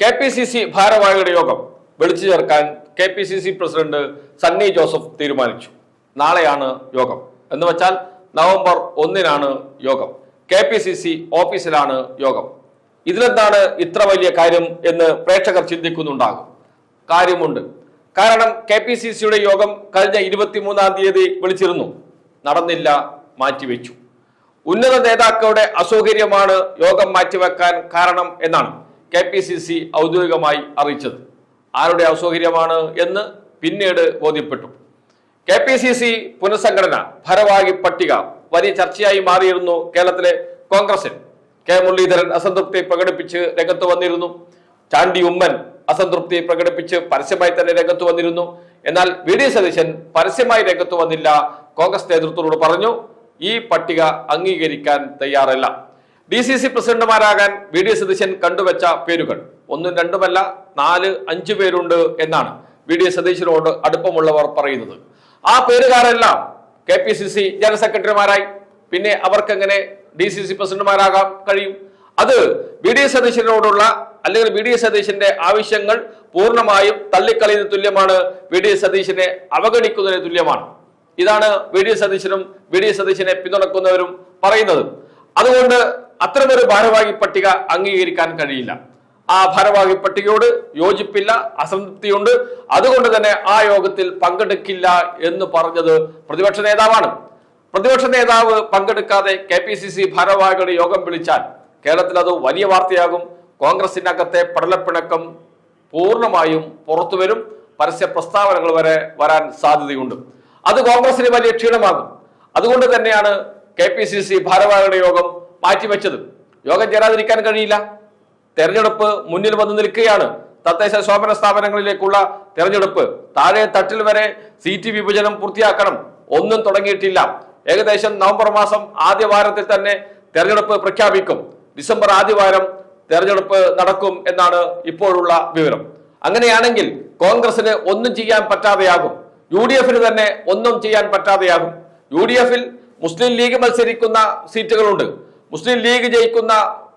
KPCC ഭാരവാഹികളുടെ യോഗം വിളിച്ചു ചേർക്കാൻ KPCC പ്രസിഡന്റ് സണ്ണി ജോസഫ് തീരുമാനിച്ചു. നാളെയാണ് യോഗം എന്ന് വെച്ചാൽ നവംബർ 1-നാണ് യോഗം. KPCC ഓഫീസിലാണ് യോഗം. ഇതിലെന്താണ് ഇത്ര വലിയ കാര്യം എന്ന് പ്രേക്ഷകർ ചിന്തിക്കുന്നുണ്ടാകും. കാര്യമുണ്ട്. കാരണം KPCCയുടെ യോഗം കഴിഞ്ഞ 23-ാം തീയതി വിളിച്ചിരുന്നു. നടന്നില്ല, മാറ്റിവെച്ചു. ഉന്നത നേതാക്കളുടെ അസൗകര്യമാണ് യോഗം മാറ്റിവെക്കാൻ കാരണം എന്നാണ് KPCC ഔദ്യോഗികമായി അറിയിച്ചത്. ആരുടെ അസൗകര്യമാണ് എന്ന് പിന്നീട് ബോധ്യപ്പെട്ടു. KPCC പുനഃസംഘടന ഭാരവാഹി പട്ടിക വലിയ ചർച്ചയായി മാറിയിരുന്നു. കേരളത്തിലെ കോൺഗ്രസിൽ K മുരളീധരൻ അസംതൃപ്തി പ്രകടിപ്പിച്ച് രംഗത്ത് വന്നിരുന്നു. ചാണ്ടി ഉമ്മൻ അസംതൃപ്തി പ്രകടിപ്പിച്ച് പരസ്യമായി തന്നെ രംഗത്ത് വന്നിരുന്നു. എന്നാൽ VD സതീശൻ പരസ്യമായി രംഗത്ത് വന്നില്ല. കോൺഗ്രസ് നേതൃത്വത്തോട് പറഞ്ഞു, ഈ പട്ടിക അംഗീകരിക്കാൻ തയ്യാറല്ല. DCC പ്രസിഡന്റുമാരാകാൻ VD സതീശൻ കണ്ടുവച്ച പേരുകൾ 1ഉം 2ഉമല്ല 4-5 പേരുണ്ട് എന്നാണ് VD സതീശനോട് അടുപ്പമുള്ളവർ പറയുന്നത്. ആ പേരുകാരെല്ലാം KPCC ജനറൽ സെക്രട്ടറിമാരായി. പിന്നെ അവർക്കെങ്ങനെ DCC പ്രസിഡന്റുമാരാകാൻ കഴിയും? അത് VD സതീശനോടുള്ള അല്ലെങ്കിൽ VD സതീശന്റെ ആവശ്യങ്ങൾ പൂർണ്ണമായും തള്ളിക്കളയുന്ന തുല്യമാണ്. VD സതീശനെ അവഗണിക്കുന്നതിന് തുല്യമാണ്. ഇതാണ് VD സതീശനും VD സതീശനെ പിന്തുണക്കുന്നവരും പറയുന്നത്. അതുകൊണ്ട് അത്തരമൊരു ഭാരവാഹി പട്ടിക അംഗീകരിക്കാൻ കഴിയില്ല. ആ ഭാരവാഹി പട്ടികയോട് യോജിപ്പില്ല, അസംതൃപ്തിയുണ്ട്. അതുകൊണ്ട് തന്നെ ആ യോഗത്തിൽ പങ്കെടുക്കില്ല എന്ന് പറഞ്ഞത് പ്രതിപക്ഷ നേതാവാണ്. പ്രതിപക്ഷ നേതാവ് പങ്കെടുക്കാതെ KPCC ഭാരവാഹികളുടെ യോഗം വിളിച്ചാൽ കേരളത്തിൽ അത് വലിയ വാർത്തയാകും. കോൺഗ്രസിനകത്തെ പടലപ്പിണക്കം പൂർണ്ണമായും പുറത്തു വരും. പരസ്യ പ്രസ്താവനകൾ വരെ വരാൻ സാധ്യതയുണ്ട്. അത് കോൺഗ്രസിന് വലിയ ക്ഷീണമാകും. അതുകൊണ്ട് തന്നെയാണ് KPCC ഭാരവാഹികളുടെ യോഗം മാറ്റിവെച്ചത്. യോഗം ചേരാതിരിക്കാൻ കഴിയില്ല. തെരഞ്ഞെടുപ്പ് മുന്നിൽ വന്നു നിൽക്കുകയാണ്. തദ്ദേശ സ്വയംഭരണ സ്ഥാപനങ്ങളിലേക്കുള്ള തെരഞ്ഞെടുപ്പ്. താഴെ തട്ടിൽ വരെ സീറ്റ് വിഭജനം പൂർത്തിയാക്കണം. ഒന്നും തുടങ്ങിയിട്ടില്ല. ഏകദേശം നവംബർ മാസം ആദ്യ വാരത്തിൽ തന്നെ തെരഞ്ഞെടുപ്പ് പ്രഖ്യാപിക്കും. ഡിസംബർ ആദ്യവാരം തെരഞ്ഞെടുപ്പ് നടക്കും എന്നാണ് ഇപ്പോഴുള്ള വിവരം. അങ്ങനെയാണെങ്കിൽ കോൺഗ്രസിന് ഒന്നും ചെയ്യാൻ പറ്റാതെയാകും. UDFന് തന്നെ ഒന്നും ചെയ്യാൻ പറ്റാതെയാകും. UDFൽ മുസ്ലിം ലീഗ് മത്സരിക്കുന്ന സീറ്റുകളുണ്ട്. മുസ്ലിം ലീഗ് ജയിക്കുന്ന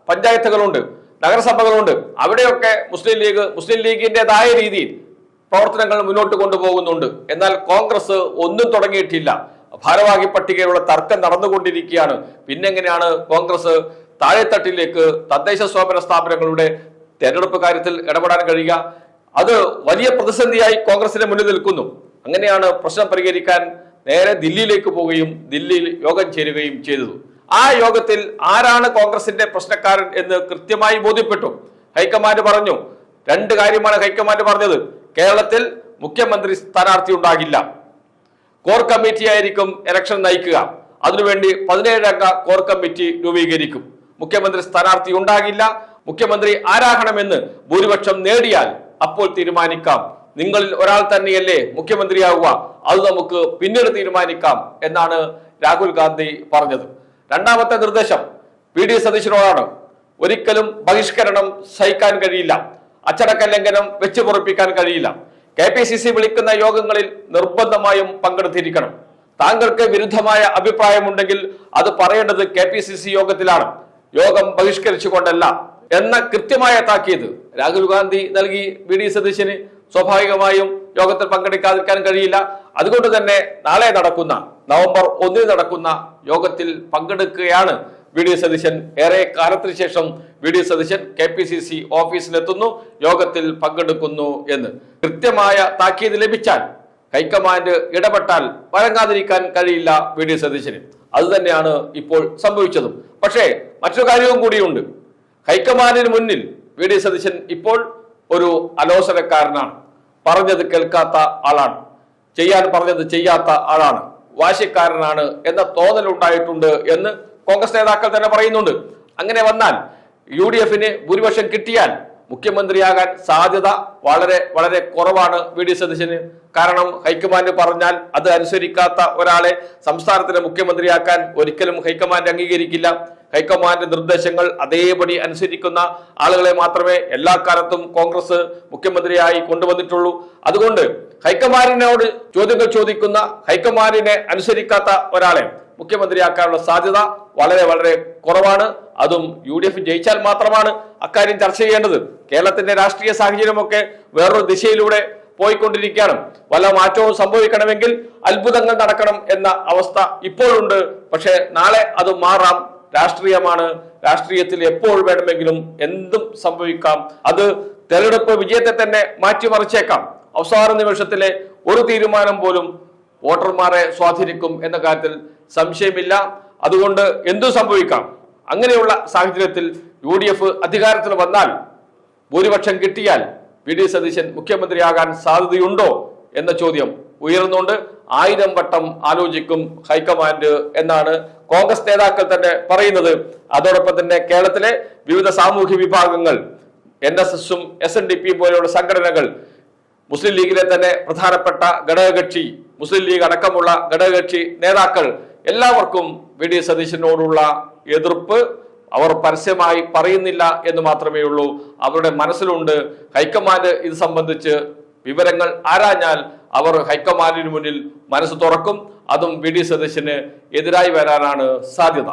പഞ്ചായത്തുകളുണ്ട്, നഗരസഭകളുണ്ട്. അവിടെയൊക്കെ മുസ്ലിം ലീഗിൻ്റെതായ രീതിയിൽ പ്രവർത്തനങ്ങൾ മുന്നോട്ട് കൊണ്ടുപോകുന്നുണ്ട്. എന്നാൽ കോൺഗ്രസ് ഒന്നും തുടങ്ങിയിട്ടില്ല. ഭാരവാഹി പട്ടികയുള്ള തർക്കം നടന്നുകൊണ്ടിരിക്കുകയാണ്. പിന്നെങ്ങനെയാണ് കോൺഗ്രസ് താഴെത്തട്ടിലേക്ക് തദ്ദേശ സ്വയംഭരണ സ്ഥാപനങ്ങളുടെ തെരഞ്ഞെടുപ്പ് കാര്യത്തിൽ ഇടപെടാൻ കഴിയുക? അത് വലിയ പ്രതിസന്ധിയായി കോൺഗ്രസിന് മുന്നിൽ നിൽക്കുന്നു. അങ്ങനെയാണ് പ്രശ്നം പരിഹരിക്കാൻ നേരെ ദില്ലിയിലേക്ക് പോവുകയും ദില്ലിയിൽ യോഗം ചേരുകയും ചെയ്തത്. ആ യോഗത്തിൽ ആരാണ് കോൺഗ്രസിന്റെ പ്രശ്നക്കാരൻ എന്ന് കൃത്യമായി ബോധ്യപ്പെട്ടു. ഹൈക്കമാൻഡ് പറഞ്ഞു. 2 കാര്യമാണ് ഹൈക്കമാൻഡ് പറഞ്ഞത്. കേരളത്തിൽ മുഖ്യമന്ത്രി സ്ഥാനാർത്ഥി ഉണ്ടാകില്ല. കോർ കമ്മിറ്റി ആയിരിക്കും ഇലക്ഷൻ നയിക്കുക. അതിനുവേണ്ടി 17 അംഗ കോർ കമ്മിറ്റി രൂപീകരിക്കും. മുഖ്യമന്ത്രി സ്ഥാനാർത്ഥി ഉണ്ടാകില്ല. മുഖ്യമന്ത്രി ആരാകണമെന്ന് ഭൂരിപക്ഷം നേടിയാൽ അപ്പോൾ തീരുമാനിക്കാം. നിങ്ങളിൽ ഒരാൾ തന്നെയല്ലേ മുഖ്യമന്ത്രിയാവുക, അത് നമുക്ക് പിന്നീട് തീരുമാനിക്കാം എന്നാണ് രാഹുൽ ഗാന്ധി പറഞ്ഞത്. രണ്ടാമത്തെ നിർദ്ദേശം VD സതീശനോടാണ്. ഒരിക്കലും ബഹിഷ്കരണം സഹിക്കാൻ കഴിയില്ല. അച്ചടക്ക ലംഘനം വെച്ച് പൊറപ്പിക്കാൻ കഴിയില്ല. KPCC വിളിക്കുന്ന യോഗങ്ങളിൽ നിർബന്ധമായും പങ്കെടുത്തിരിക്കണം. താങ്കൾക്ക് വിരുദ്ധമായ അഭിപ്രായമുണ്ടെങ്കിൽ അത് പറയേണ്ടത് KPCC യോഗത്തിലാണ്, യോഗം ബഹിഷ്കരിച്ചുകൊണ്ടല്ല എന്ന കൃത്യമായ താക്കീത് രാഹുൽ ഗാന്ധി നൽകി VD സതീശന്. സ്വാഭാവികമായും യോഗത്തിൽ പങ്കെടുക്കാതിരിക്കാൻ കഴിയില്ല. അതുകൊണ്ട് തന്നെ നാളെ നടക്കുന്ന നവംബർ 1-ന് നടക്കുന്ന യോഗത്തിൽ പങ്കെടുക്കുകയാണ് VD സതീശൻ. ഏറെ കാലത്തിന് ശേഷം VD സതീശൻ KPCC ഓഫീസിലെത്തുന്നു, യോഗത്തിൽ പങ്കെടുക്കുന്നു എന്ന് കൃത്യമായ താക്കീത് ലഭിച്ചാൽ, ഹൈക്കമാൻഡ് ഇടപെട്ടാൽ വഴങ്ങാതിരിക്കാൻ കഴിയില്ല VD സതീശന്. അത് തന്നെയാണ് ഇപ്പോൾ സംഭവിച്ചതും. പക്ഷേ മറ്റൊരു കാര്യവും കൂടിയുണ്ട്. ഹൈക്കമാൻഡിന് മുന്നിൽ VD സതീശൻ ഇപ്പോൾ ഒരു അലോസരക്കാരനാണ്. പറഞ്ഞത് കേൾക്കാത്ത ആളാണ്, ചെയ്യാൻ പറഞ്ഞത് ചെയ്യാത്ത ആളാണ്, വാശിക്കാരനാണ് എന്ന തോന്നലുണ്ടായിട്ടുണ്ട് എന്ന് കോൺഗ്രസ് നേതാക്കൾ തന്നെ പറയുന്നുണ്ട്. അങ്ങനെ വന്നാൽ UDFന് ഭൂരിപക്ഷം കിട്ടിയാൽ മുഖ്യമന്ത്രിയാകാൻ സാധ്യത വളരെ വളരെ കുറവാണ് VD സതീശന്. കാരണം ഹൈക്കമാൻഡ് പറഞ്ഞാൽ അത് അനുസരിക്കാത്ത ഒരാളെ സംസ്ഥാനത്തിന് മുഖ്യമന്ത്രിയാക്കാൻ ഒരിക്കലും ഹൈക്കമാൻഡ് അംഗീകരിക്കില്ല. ഹൈക്കമാൻഡ് നിർദ്ദേശങ്ങൾ അതേപടി അനുസരിക്കുന്ന ആളുകളെ മാത്രമേ എല്ലാ കാലത്തും കോൺഗ്രസ് മുഖ്യമന്ത്രിയായി കൊണ്ടുവന്നിട്ടുള്ളൂ. അതുകൊണ്ട് ഹൈക്കമാൻഡിനോട് ചോദ്യങ്ങൾ ചോദിക്കുന്ന, ഹൈക്കമാൻഡിനെ അനുസരിക്കാത്ത ഒരാളെ മുഖ്യമന്ത്രിയാക്കാനുള്ള സാധ്യത വളരെ വളരെ കുറവാണ്. അതും UDF ജയിച്ചാൽ മാത്രമാണ് അക്കാര്യം ചർച്ച ചെയ്യേണ്ടത്. കേരളത്തിന്റെ രാഷ്ട്രീയ സാഹചര്യമൊക്കെ വേറൊരു ദിശയിലൂടെ പോയിക്കൊണ്ടിരിക്കുകയാണ്. വല്ല മാറ്റവും സംഭവിക്കണമെങ്കിൽ അത്ഭുതങ്ങൾ നടക്കണം എന്ന അവസ്ഥ ഇപ്പോഴുണ്ട്. പക്ഷെ നാളെ അത് മാറാം. രാഷ്ട്രീയമാണ്. രാഷ്ട്രീയത്തിൽ എപ്പോൾ വേണമെങ്കിലും എന്തും സംഭവിക്കാം. അത് തെരഞ്ഞെടുപ്പ് വിജയത്തെ തന്നെ മാറ്റിമറിച്ചേക്കാം. അവസാന നിമിഷത്തിലെ ഒരു തീരുമാനം പോലും വോട്ടർമാരെ സ്വാധീനിക്കും എന്ന കാര്യത്തിൽ സംശയമില്ല. അതുകൊണ്ട് എന്തു സംഭവിക്കാം. അങ്ങനെയുള്ള സാഹചര്യത്തിൽ UDF അധികാരത്തിൽ വന്നാൽ, ഭൂരിപക്ഷം കിട്ടിയാൽ VD സതീശൻ മുഖ്യമന്ത്രിയാകാൻ സാധ്യതയുണ്ടോ എന്ന ചോദ്യം ഉയർന്നുകൊണ്ട് 1000 വട്ടം ആലോചിക്കും ഹൈക്കമാൻഡ് എന്നാണ് കോൺഗ്രസ് നേതാക്കൾ തന്നെ പറയുന്നത്. അതോടൊപ്പം തന്നെ കേരളത്തിലെ വിവിധ സാമൂഹ്യ വിഭാഗങ്ങൾ, NSSഉം SNDP പോലെയുള്ള സംഘടനകൾ, മുസ്ലിം ലീഗിലെ തന്നെ പ്രധാനപ്പെട്ട ഘടകകക്ഷി, മുസ്ലിം ലീഗ് അടക്കമുള്ള ഘടകകക്ഷി നേതാക്കൾ എല്ലാവർക്കും VD സതീശനോടുള്ള എതിർപ്പ് അവർ പരസ്യമായി പറയുന്നില്ല എന്ന് മാത്രമേ ഉള്ളൂ. അവരുടെ മനസ്സിലുണ്ട്. ഹൈക്കമാൻഡ് ഇത് സംബന്ധിച്ച് വിവരങ്ങൾ ആരാഞ്ഞാൽ അവർ ഹൈക്കമാൻഡിന് മുന്നിൽ മനസ്സ് തുറക്കും. അതും VD സതീശന് എതിരായി വരാനാണ് സാധ്യത.